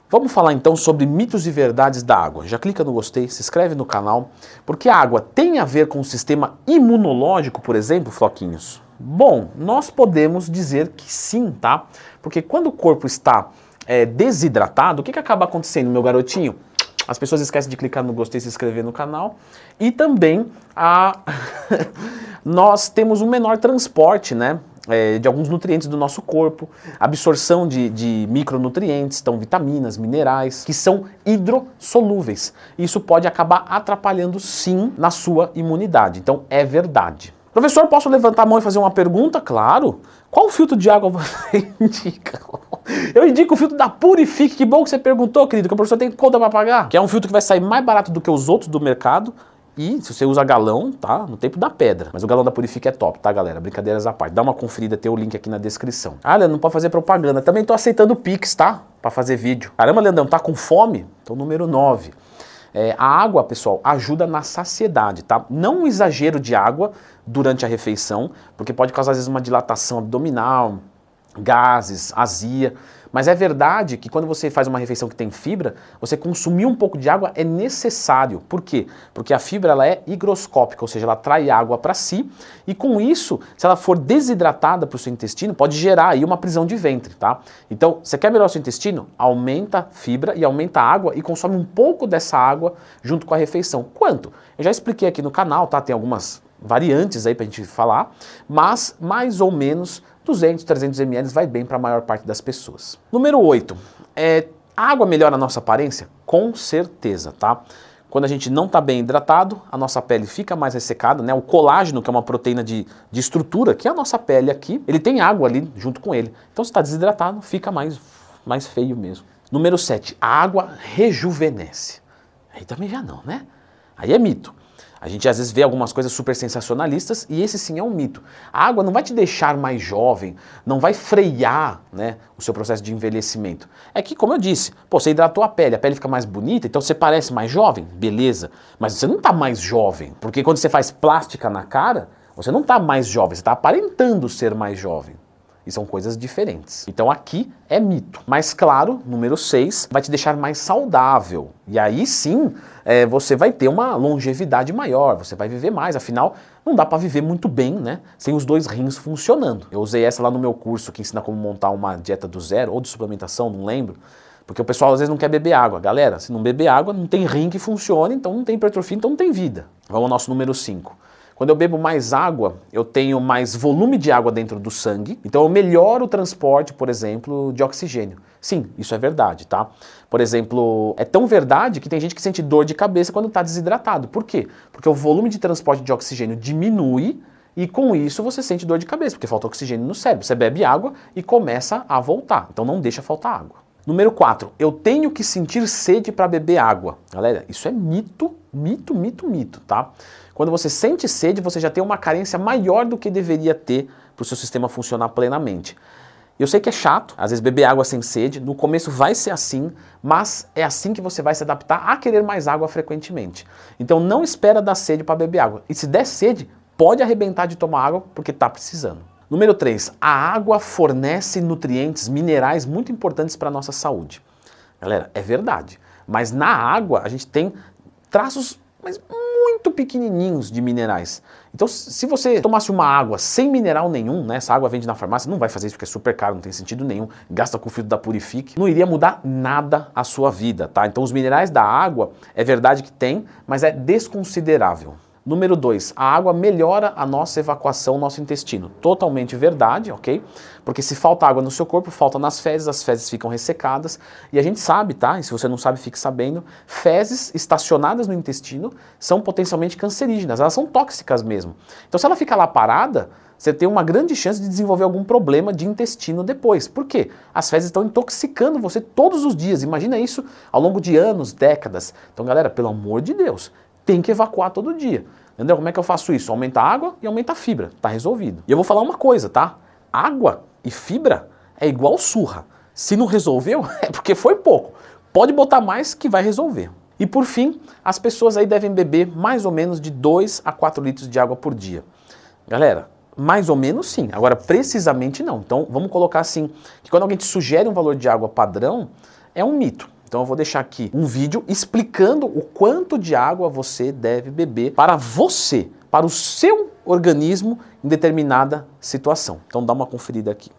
Vamos falar então sobre mitos e verdades da água. Já clica no gostei, se inscreve no canal, porque a água tem a ver com o sistema imunológico, por exemplo, floquinhos? Bom, nós podemos dizer que sim, tá? Porque quando o corpo está desidratado, o que acaba acontecendo, meu garotinho? As pessoas esquecem de clicar no gostei e se inscrever no canal. E também nós temos um menor transporte, né? De alguns nutrientes do nosso corpo, absorção de micronutrientes, então vitaminas, minerais, que são hidrossolúveis. Isso pode acabar atrapalhando sim na sua imunidade, então é verdade. Professor, posso levantar a mão e fazer uma pergunta? Claro. Qual filtro de água você indica? Eu indico o filtro da Purifique. Que bom que você perguntou, querido, que o professor tem conta para pagar. Que é um filtro que vai sair mais barato do que os outros do mercado. E se você usa galão, tá? No tempo da pedra. Mas o galão da Purifique é top, tá, galera? Brincadeiras à parte. Dá uma conferida, tem o link aqui na descrição. Ah, Leandro, não pode fazer propaganda. Também tô aceitando o Pix, tá? Pra fazer vídeo. Caramba, Leandrão, tá com fome? Então, número 9. A água, pessoal, ajuda na saciedade, tá? Não um exagero de água durante a refeição, porque pode causar, às vezes, uma dilatação abdominal, gases, azia. Mas é verdade que quando você faz uma refeição que tem fibra, você consumir um pouco de água é necessário. Por quê? Porque a fibra ela é higroscópica, ou seja, ela atrai água para si e com isso, se ela for desidratada para o seu intestino, pode gerar aí uma prisão de ventre, tá? Então, você quer melhorar o seu intestino? Aumenta a fibra e aumenta a água e consome um pouco dessa água junto com a refeição. Quanto? Eu já expliquei aqui no canal, tá? Tem algumas variantes aí pra gente falar, mas mais ou menos 200, 300 ml vai bem para a maior parte das pessoas. Número 8. A água melhora a nossa aparência? Com certeza, tá? Quando a gente não está bem hidratado, a nossa pele fica mais ressecada, né? O colágeno, que é uma proteína de estrutura, que é a nossa pele aqui, ele tem água ali junto com ele. Então, se está desidratado, fica mais feio mesmo. Número 7. A água rejuvenesce. Aí também já não, né? Aí é mito. A gente às vezes vê algumas coisas super sensacionalistas e esse sim é um mito. A água não vai te deixar mais jovem, não vai frear, né, o seu processo de envelhecimento. É que, como eu disse, pô, você hidratou a pele fica mais bonita, então você parece mais jovem, beleza. Mas você não está mais jovem, porque quando você faz plástica na cara, você não está mais jovem, você está aparentando ser mais jovem. E são coisas diferentes. Então aqui é mito. Mas claro, número 6, vai te deixar mais saudável. E aí sim, você vai ter uma longevidade maior, você vai viver mais. Afinal, não dá para viver muito bem, né? Sem os dois rins funcionando. Eu usei essa lá no meu curso que ensina como montar uma dieta do zero, ou de suplementação, não lembro. Porque o pessoal às vezes não quer beber água. Galera, se não beber água, não tem rim que funcione, então não tem hipertrofia, então não tem vida. Vamos ao nosso número 5. Quando eu bebo mais água, eu tenho mais volume de água dentro do sangue, então eu melhoro o transporte, por exemplo, de oxigênio. Sim, isso é verdade, tá? Por exemplo, é tão verdade que tem gente que sente dor de cabeça quando está desidratado. Por quê? Porque o volume de transporte de oxigênio diminui e com isso você sente dor de cabeça, porque falta oxigênio no cérebro. Você bebe água e começa a voltar, então não deixa faltar água. Número 4, eu tenho que sentir sede para beber água. Galera, isso é mito, tá? Quando você sente sede, você já tem uma carência maior do que deveria ter para o seu sistema funcionar plenamente. Eu sei que é chato, às vezes beber água sem sede, no começo vai ser assim, mas é assim que você vai se adaptar a querer mais água frequentemente. Então não espera dar sede para beber água. E se der sede, pode arrebentar de tomar água porque está precisando. Número 3, a água fornece nutrientes, minerais muito importantes para a nossa saúde. Galera, é verdade, mas na água a gente tem traços muito pequenininhos de minerais. Então, se você tomasse uma água sem mineral nenhum, né, essa água vende na farmácia, não vai fazer isso porque é super caro, não tem sentido nenhum, gasta com o filtro da Purifique, não iria mudar nada a sua vida, tá? Então, os minerais da água, é verdade que tem, mas é desconsiderável. Número 2, a água melhora a nossa evacuação, nosso intestino. Totalmente verdade, ok? Porque se falta água no seu corpo, falta nas fezes, as fezes ficam ressecadas. E a gente sabe, tá? E se você não sabe, fique sabendo, fezes estacionadas no intestino são potencialmente cancerígenas, elas são tóxicas mesmo. Então se ela fica lá parada, você tem uma grande chance de desenvolver algum problema de intestino depois. Por quê? As fezes estão intoxicando você todos os dias. Imagina isso ao longo de anos, décadas. Então galera, pelo amor de Deus, tem que evacuar todo dia. Entendeu? Como é que eu faço isso? Aumenta a água e aumenta a fibra. Tá resolvido. E eu vou falar uma coisa, tá? Água e fibra é igual surra. Se não resolveu, é porque foi pouco. Pode botar mais que vai resolver. E por fim, as pessoas aí devem beber mais ou menos de 2 a 4 litros de água por dia. Galera, mais ou menos sim. Agora, precisamente não. Então, vamos colocar assim, que quando alguém te sugere um valor de água padrão, é um mito. Então eu vou deixar aqui um vídeo explicando o quanto de água você deve beber para você, para o seu organismo em determinada situação. Então dá uma conferida aqui.